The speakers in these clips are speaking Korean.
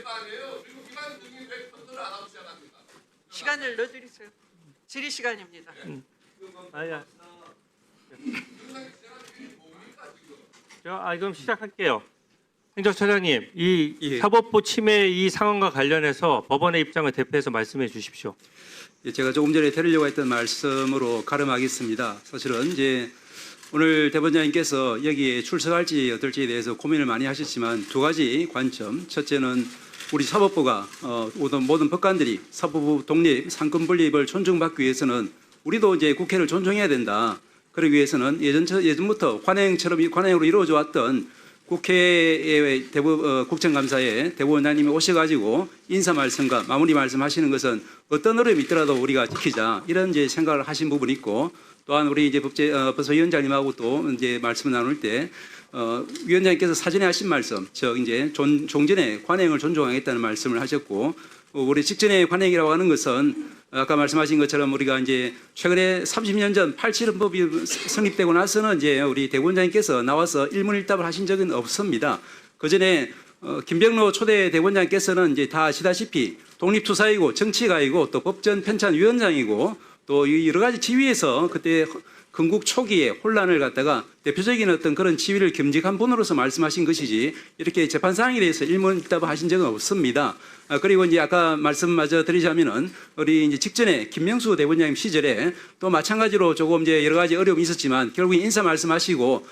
거 아니에요? 그리고 기관 등이 왜 컨트롤 안 하고 시작합니까? 시간을 넣어드리세요. 질의 시간입니다. 아야. 정상이 시작하는 게 뭡니까 지금? 그럼 시작할게요. 행정처장님, 이 예. 사법부 침해 이 상황과 관련해서 법원의 입장을 대표해서 말씀해 주십시오. 예, 제가 조금 전에 드리려고 했던 말씀으로 가름하겠습니다. 사실은 이제 오늘 대법원장님께서 여기에 출석할지 어떨지에 대해서 고민을 많이 하셨지만 두 가지 관점. 첫째는 우리 사법부가 모든 법관들이 사법부 독립, 상권 분립을 존중받기 위해서는 우리도 이제 국회를 존중해야 된다. 그러기 위해서는 예전부터 관행으로 이루어져 왔던 국회의 국정감사에 대법원장님이 오셔가지고 인사 말씀과 마무리 말씀하시는 것은 어떤 어려움이 있더라도 우리가 지키자 이런 이제 생각을 하신 부분이 있고, 또한 우리 이제 법사위원장님하고 또 이제 말씀을 나눌 때 위원장님께서 사전에 하신 말씀, 즉 이제 종전의 관행을 존중하겠다는 말씀을 하셨고, 우리 직전의 관행이라고 하는 것은 아까 말씀하신 것처럼 우리가 이제 최근에 30년 전 87헌법이 성립되고 나서는 이제 우리 대법원장님께서 나와서 일문일답을 하신 적은 없습니다. 그 전에 김병로 초대 대법원장께서는 이제 다 아시다시피 독립투사이고 정치가이고 또 법전 편찬위원장이고 또 여러 가지 지위에서 그때 건국 초기에 혼란을 갖다가 대표적인 어떤 그런 지위를 겸직한 분으로서 말씀하신 것이지 이렇게 재판 사항에 대해서 일문일답을 하신 적은 없습니다. 그리고 이제 아까 말씀마저 드리자면은 우리 이제 직전에 김명수 대법원장님 시절에 또 마찬가지로 조금 이제 여러 가지 어려움이 있었지만 결국 인사 말씀하시고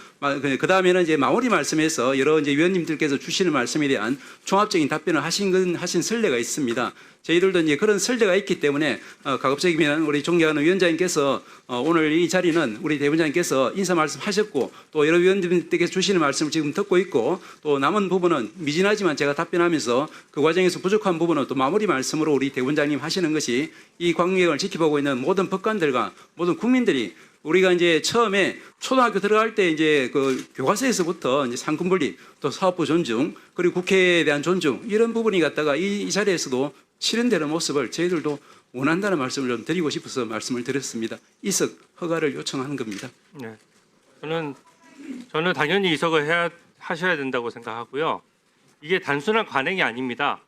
그 다음에는 이제 마무리 말씀에서 여러 이제 위원님들께서 주시는 말씀에 대한 종합적인 답변을 하신 선례가 있습니다. 저희들도 이제 그런 선례가 있기 때문에 가급적이면 우리 존경하는 위원장님께서 오늘 이 자리는 우리 대법원장님께서 인사 말씀하셨고 또 여러 위원님들께서 주시는 말씀을 지금 듣고 있고 또 남은 부분은 미진하지만 제가 답변하면서 그 과정에서 부족한 부분은 또 마무리 말씀으로 우리 대법원장님 하시는 것이 이 광역을 지켜보고 있는 모든 법관들과 모든 국민들이 우리가 이제 처음에 초등학교 들어갈 때 이제 그 교과서에서부터 이제 상권 분립 또 사법부 존중 그리고 국회에 대한 존중 이런 부분이 갖다가 이 자리에서도 실현되는 모습을 저희들도 원한다는 말씀을 좀 드리고 싶어서 말씀을 드렸습니다. 이석 허가를 요청하는 겁니다. 네. 저는 당연히 이석을 하셔야 된다고 생각하고요. 이게 단순한 관행이 아닙니다.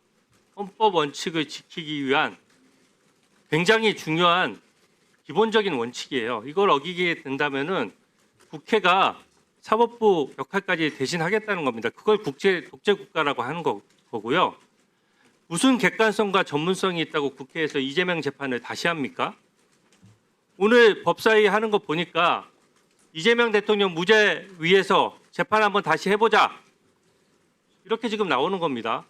헌법 원칙을 지키기 위한 굉장히 중요한 기본적인 원칙이에요. 이걸 어기게 된다면은 국회가 사법부 역할까지 대신하겠다는 겁니다. 그걸 독재 국가라고 하는 거고요. 무슨 객관성과 전문성이 있다고 국회에서 이재명 재판을 다시 합니까? 오늘 법사위 하는 거 보니까 이재명 대통령 무죄 위해서 재판 한번 다시 해보자. 이렇게 지금 나오는 겁니다.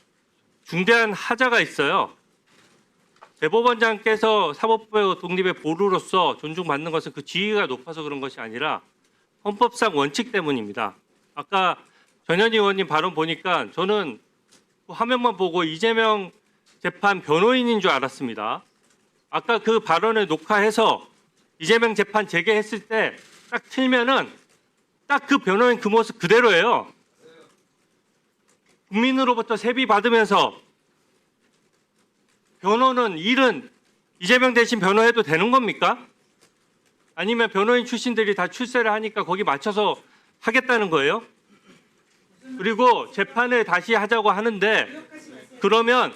중대한 하자가 있어요. 대법원장께서 사법부 독립의 보루로서 존중받는 것은 그 지위가 높아서 그런 것이 아니라 헌법상 원칙 때문입니다. 아까 전현희 의원님 발언 보니까 저는 화면만 보고 이재명 재판 변호인인 줄 알았습니다. 아까 그 발언을 녹화해서 이재명 재판 재개했을 때 딱 틀면은 딱 그 변호인 그 모습 그대로예요. 국민으로부터 세비 받으면서 변호는 일은 이재명 대신 변호해도 되는 겁니까? 아니면 변호인 출신들이 다 출세를 하니까 거기 맞춰서 하겠다는 거예요? 그리고 재판을 다시 하자고 하는데 그러면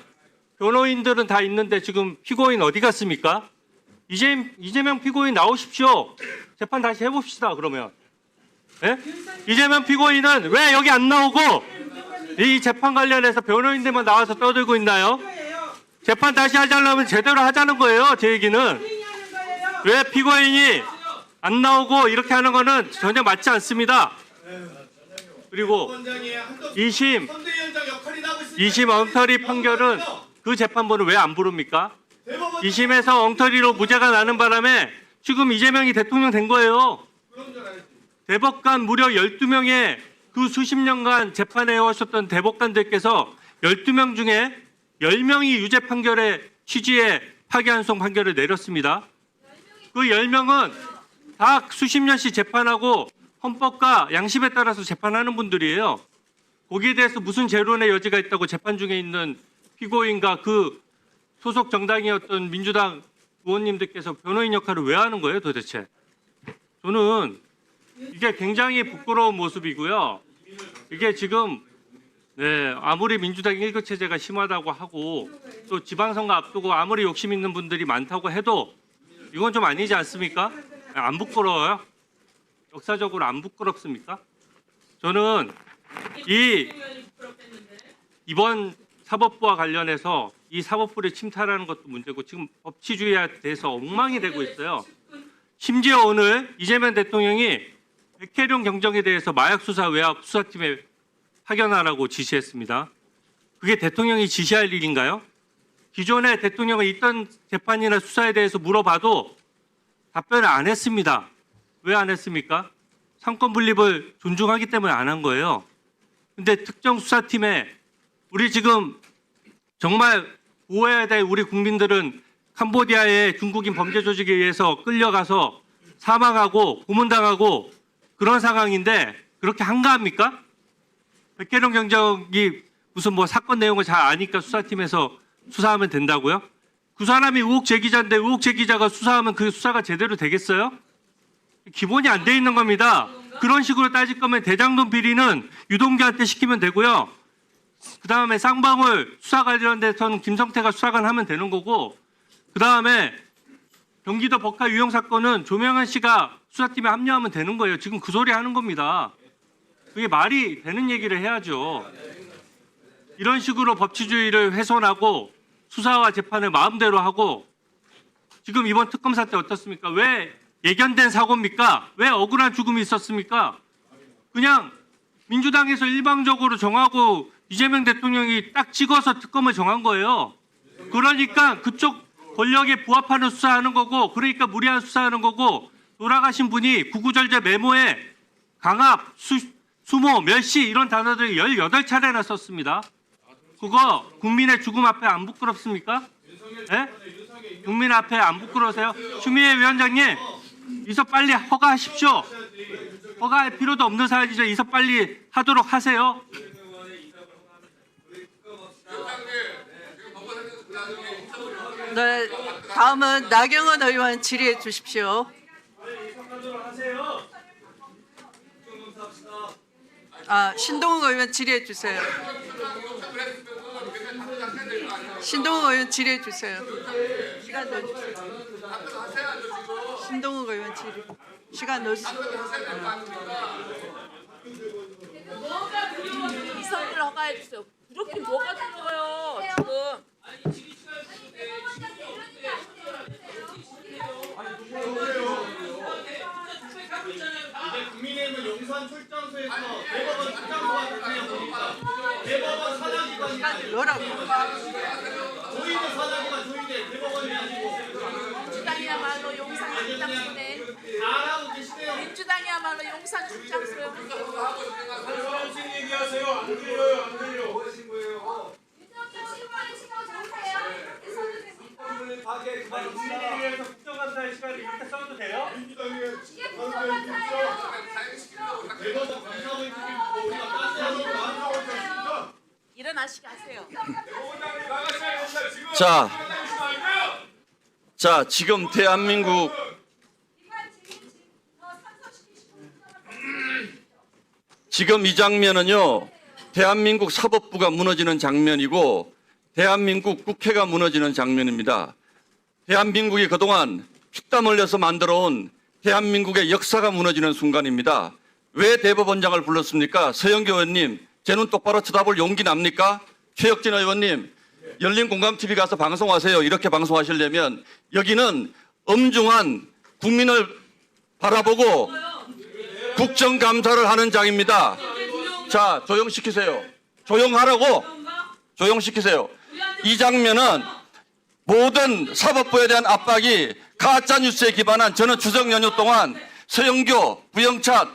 변호인들은 다 있는데 지금 피고인 어디 갔습니까? 이재명 피고인 나오십시오. 재판 다시 해봅시다. 그러면 예? 이재명 피고인은 왜 여기 안 나오고 이 재판 관련해서 변호인들만 나와서 떠들고 있나요? 재판 다시 하자려면 제대로 하자는 거예요. 제 얘기는 왜 피고인이 안 나오고 이렇게 하는 거는 전혀 맞지 않습니다. 그리고 2심 엉터리 판결은 그 재판부는 왜 안 부릅니까? 2심에서 엉터리로 무죄가 나는 바람에 지금 이재명이 대통령 된 거예요. 대법관 무려 12명의 그 수십 년간 재판해 오셨던 대법관들께서 12명 중에 10명이 유죄 판결의 취지의 파기환송 판결을 내렸습니다. 그 10명은 다 수십 년씩 재판하고 헌법과 양심에 따라서 재판하는 분들이에요. 거기에 대해서 무슨 재론의 여지가 있다고 재판 중에 있는 피고인과 그 소속 정당이었던 민주당 의원님들께서 변호인 역할을 왜 하는 거예요 도대체? 저는 이게 굉장히 부끄러운 모습이고요. 이게 지금 네, 아무리 민주당 일거체제가 심하다고 하고 또 지방선거 앞두고 아무리 욕심 있는 분들이 많다고 해도 이건 좀 아니지 않습니까? 안 부끄러워요? 역사적으로 안 부끄럽습니까? 저는 이번 사법부와 관련해서 이 사법부를 침탈하는 것도 문제고 지금 법치주의에 대해서 엉망이 되고 있어요. 심지어 오늘 이재명 대통령이 백혜령 경정에 대해서 마약 수사 외압 수사팀에 파견하라고 지시했습니다. 그게 대통령이 지시할 일인가요? 기존에 대통령은 있던 재판이나 수사에 대해서 물어봐도 답변을 안 했습니다. 왜 안 했습니까? 상권 분립을 존중하기 때문에 안 한 거예요. 근데 특정 수사팀에 우리 지금 정말 보호해야 될 우리 국민들은 캄보디아의 중국인 범죄 조직에 의해서 끌려가서 사망하고 고문당하고 그런 상황인데 그렇게 한가합니까? 백혜령 경정이 무슨 뭐 사건 내용을 잘 아니까 수사팀에서 수사하면 된다고요? 그 사람이 의혹 제기자인데 의혹 제기자가 수사하면 그 수사가 제대로 되겠어요? 기본이 안 돼 있는 겁니다. 그런 식으로 따질 거면 대장동 비리는 유동규한테 시키면 되고요. 그다음에 쌍방울 수사 관련돼서는 김성태가 수사관 하면 되는 거고 그다음에 경기도 법카 유용 사건은 조명환 씨가 수사팀에 합류하면 되는 거예요. 지금 그 소리 하는 겁니다. 그게 말이 되는 얘기를 해야죠. 이런 식으로 법치주의를 훼손하고 수사와 재판을 마음대로 하고 지금 이번 특검 사태 어떻습니까? 왜 예견된 사고입니까? 왜 억울한 죽음이 있었습니까? 그냥 민주당에서 일방적으로 정하고 이재명 대통령이 딱 찍어서 특검을 정한 거예요. 그러니까 그쪽 권력에 부합하는 수사하는 거고 그러니까 무리한 수사하는 거고 돌아가신 분이 구구절절 메모에 강압, 수모, 멸시 이런 단어들을 18차례나 썼습니다. 그거 국민의 죽음 앞에 안 부끄럽습니까? 예? 국민 앞에 안 부끄러우세요? 추미애 위원장님 이석 빨리 허가하십시오. 허가할 필요도 없는 사안이죠. 이석 빨리 하도록 하세요. 네, 다음은 나경원 의원 질의해 주십시오. 신동욱 의원 질의해 주세요. 신동욱 의원 질의해 주세요. 시간 넣어주세요. 신동욱 의원 질의. 시간 넣으세요. 이성을 허가해 주세요. 그렇게 뭐가 들어요 지금? 이제 국민의힘은 용산 출장소에서 대법원 출장소와 대표해 보니까 대법원 산하기관이 뭐라고? 조의대 산하기관 조의대 대법원이 아니고 민주당이야말로 용산 출장소네. 잘하고 계시네요. 민주당이야말로 용산 출장소요. 무슨 얘기하세요? 안 들려요, 안 들려. 국민의힘에서 국정감사의 시간을 이렇게 써도 돼요? 대법원 감사원 있으면 우리가 가스하고 일어나시게 하세요. 자, 지금 대한민국 지금 이 장면은요, 대한민국 사법부가 무너지는 장면이고 대한민국 국회가 무너지는 장면입니다. 대한민국이 그동안 피땀 흘려서 만들어온 대한민국의 역사가 무너지는 순간입니다. 왜 대법원장을 불렀습니까? 서영교 의원님, 제 눈 똑바로 쳐다볼 용기 납니까? 최혁진 의원님, 열린공감TV 가서 방송하세요. 이렇게 방송하시려면 여기는 엄중한 국민을 바라보고 국정감사를 하는 장입니다. 자, 조용시키세요. 조용하라고. 조용시키세요. 이 장면은 모든 사법부에 대한 압박이 가짜뉴스에 기반한 저는 추석 연휴 동안 서영교, 부영찬,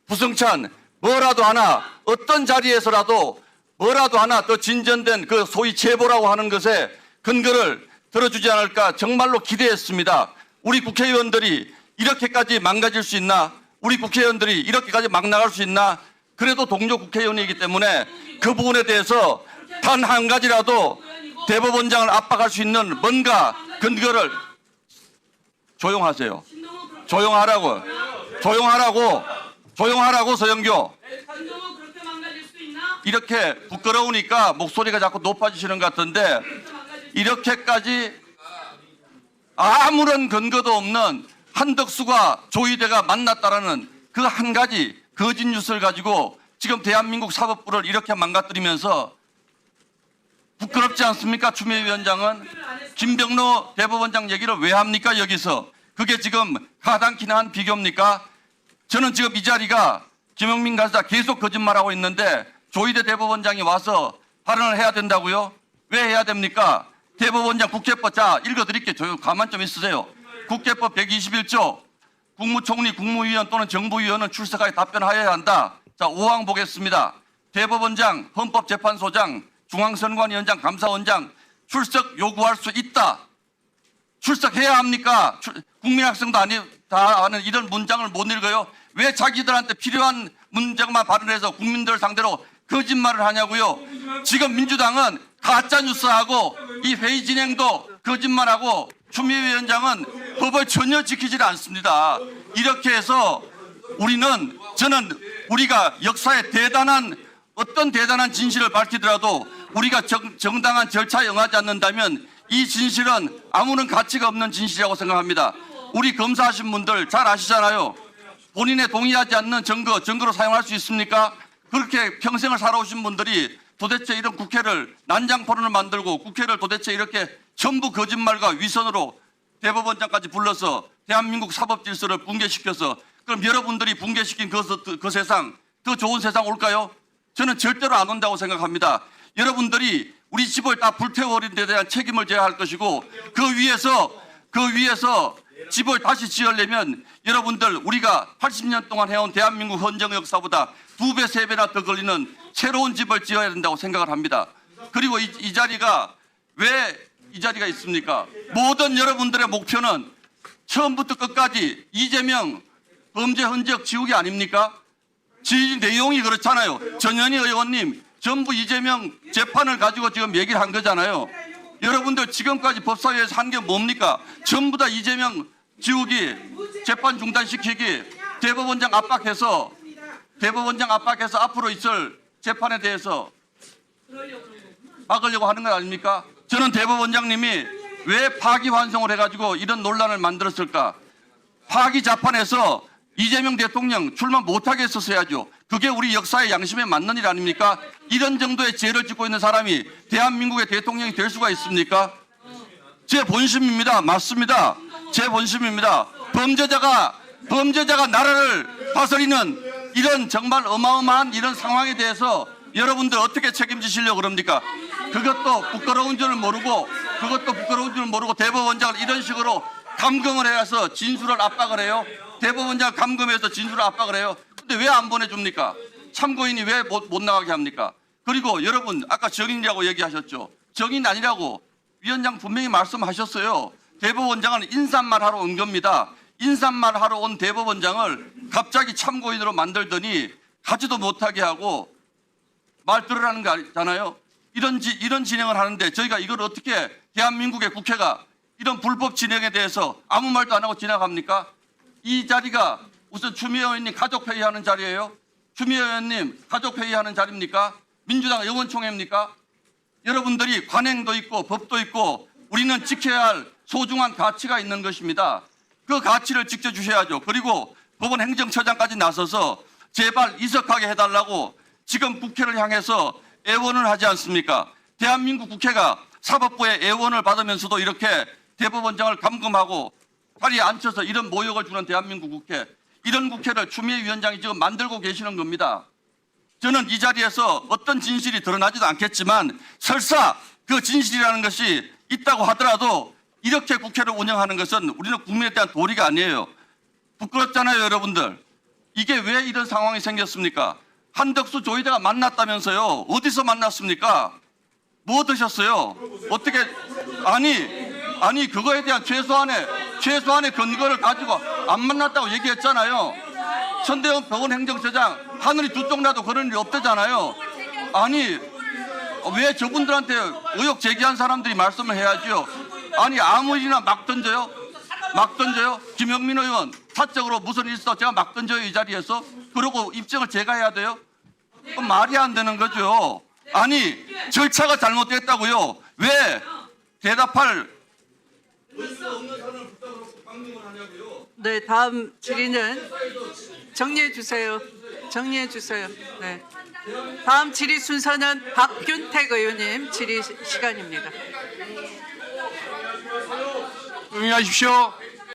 부승찬 뭐라도 하나 어떤 자리에서라도 뭐라도 하나 더 진전된 그 소위 제보라고 하는 것에 근거를 들어주지 않을까 정말로 기대했습니다. 우리 국회의원들이 이렇게까지 망가질 수 있나? 우리 국회의원들이 이렇게까지 막 나갈 수 있나? 그래도 동료 국회의원이기 때문에 그 부분에 대해서 단 한 가지라도 대법원장을 압박할 수 있는 뭔가 근거를 조용하세요. 조용하라고. 조용하라고. 조용하라고 서영교. 감정은 그렇게 망가질 수 있나? 이렇게 부끄러우니까 목소리가 자꾸 높아지시는 것 같은데 이렇게까지 아무런 근거도 없는 한덕수가 조희대가 만났다라는 그 한 가지 거짓 뉴스를 가지고 지금 대한민국 사법부를 이렇게 망가뜨리면서 부끄럽지 않습니까? 추미애 위원장은 김병로 대법원장 얘기를 왜 합니까? 여기서 그게 지금 가당키나 한 비교입니까? 저는 지금 이 자리가 김영민 간사 계속 거짓말하고 있는데 조희대 대법원장이 와서 발언을 해야 된다고요? 왜 해야 됩니까? 대법원장 국회법 자 읽어드릴게요. 가만 좀 있으세요. 국회법 121조 국무총리, 국무위원 또는 정부위원은 출석하여 답변하여야 한다. 자, 5항 보겠습니다. 대법원장, 헌법재판소장, 중앙선관위원장, 감사원장 출석 요구할 수 있다. 출석해야 합니까? 국민학생도 다 아는 이런 문장을 못 읽어요. 왜 자기들한테 필요한 문장만 발언해서 국민들 상대로 거짓말을 하냐고요. 지금 민주당은 가짜뉴스하고 이 회의 진행도 거짓말하고 추미애 위원장은 법을 전혀 지키지 않습니다. 이렇게 해서 저는 우리가 역사에 어떤 대단한 진실을 밝히더라도 우리가 정당한 절차에 응하지 않는다면 이 진실은 아무런 가치가 없는 진실이라고 생각합니다. 우리 검사하신 분들 잘 아시잖아요. 본인의 동의하지 않는 증거로 사용할 수 있습니까? 그렇게 평생을 살아오신 분들이 도대체 이런 국회를 난장포론을 만들고 국회를 도대체 이렇게 전부 거짓말과 위선으로 대법원장까지 불러서 대한민국 사법 질서를 붕괴시켜서 그럼 여러분들이 붕괴시킨 그 세상 더 좋은 세상 올까요? 저는 절대로 안 온다고 생각합니다. 여러분들이 우리 집을 다 불태워버린 데 대한 책임을 져야 할 것이고 그 위에서 집을 다시 지으려면 여러분들 우리가 80년 동안 해온 대한민국 헌정 역사보다 2배, 3배나 더 걸리는 새로운 집을 지어야 된다고 생각을 합니다. 그리고 이 자리가 왜 이 자리가 있습니까? 모든 여러분들의 목표는 처음부터 끝까지 이재명 범죄 흔적 지우기 아닙니까? 지 내용이 그렇잖아요. 전현희 의원님 전부 이재명 재판을 가지고 지금 얘기를 한 거잖아요. 여러분들 지금까지 법사위에서 한 게 뭡니까? 전부 다 이재명 지우기, 재판 중단시키기, 대법원장 압박해서 앞으로 있을 재판에 대해서 막으려고 하는 것 아닙니까? 저는 대법원장님이 왜 파기환송을 해가지고 이런 논란을 만들었을까? 파기자판에서 이재명 대통령 출마 못하게 했었어야죠. 그게 우리 역사의 양심에 맞는 일 아닙니까? 이런 정도의 죄를 짓고 있는 사람이 대한민국의 대통령이 될 수가 있습니까? 제 본심입니다. 맞습니다. 제 본심입니다. 범죄자가 나라를 다스리는 이런 정말 어마어마한 이런 상황에 대해서 여러분들 어떻게 책임지시려고 그럽니까? 그것도 부끄러운 줄 모르고 대법원장을 이런 식으로 감금을 해서 진술을 압박을 해요. 대법원장을 감금해서 진술을 압박을 해요. 근데 왜 안 보내줍니까? 참고인이 왜 못 나가게 합니까? 그리고 여러분 아까 정인이라고 얘기하셨죠. 정인 아니라고 위원장 분명히 말씀하셨어요. 대법원장은 인사말 하러 온 겁니다. 인사말 하러 온 대법원장을 갑자기 참고인으로 만들더니 가지도 못하게 하고 말 들으라는 거 아니잖아요. 이런 진행을 하는데 저희가 이걸 어떻게 대한민국의 국회가 이런 불법 진행에 대해서 아무 말도 안 하고 지나갑니까? 이 자리가 우선 추미애 의원님 가족회의하는 자리예요. 추미애 의원님 가족회의하는 자리입니까? 민주당 의원총회입니까? 여러분들이 관행도 있고 법도 있고 우리는 지켜야 할 소중한 가치가 있는 것입니다. 그 가치를 지켜주셔야죠. 그리고 법원 행정처장까지 나서서 제발 이석하게 해달라고 지금 국회를 향해서 애원을 하지 않습니까? 대한민국 국회가 사법부의 애원을 받으면서도 이렇게 대법원장을 감금하고 다리에 앉혀서 이런 모욕을 주는 대한민국 국회, 이런 국회를 추미애 위원장이 지금 만들고 계시는 겁니다. 저는 이 자리에서 어떤 진실이 드러나지도 않겠지만 설사 그 진실이라는 것이 있다고 하더라도 이렇게 국회를 운영하는 것은 우리는 국민에 대한 도리가 아니에요. 부끄럽잖아요, 여러분들. 이게 왜 이런 상황이 생겼습니까? 한덕수 조희대가 만났다면서요. 어디서 만났습니까? 뭐 드셨어요? 어떻게 아니 그거에 대한 최소한의 근거를 가지고 안 만났다고 얘기했잖아요. 천대원 법원 행정처장 하늘이 두 쪽 나도 그런 일이 없대잖아요. 아니 왜 저분들한테 의혹 제기한 사람들이 말씀을 해야죠. 아니 아무 일이나 막 던져요? 김영민 의원 사적으로 무슨 일 있어 제가 막 던져요 이 자리에서? 그러고 입증을 제가 해야 돼요? 그건 말이 안 되는 거죠. 아니, 절차가 잘못됐다고요. 왜 대답할 네, 다음 질의는 정리해 주세요. 정리해 주세요. 네. 다음 질의 순서는 박균택 의원님 질의 시간입니다. 조용히 하십시오.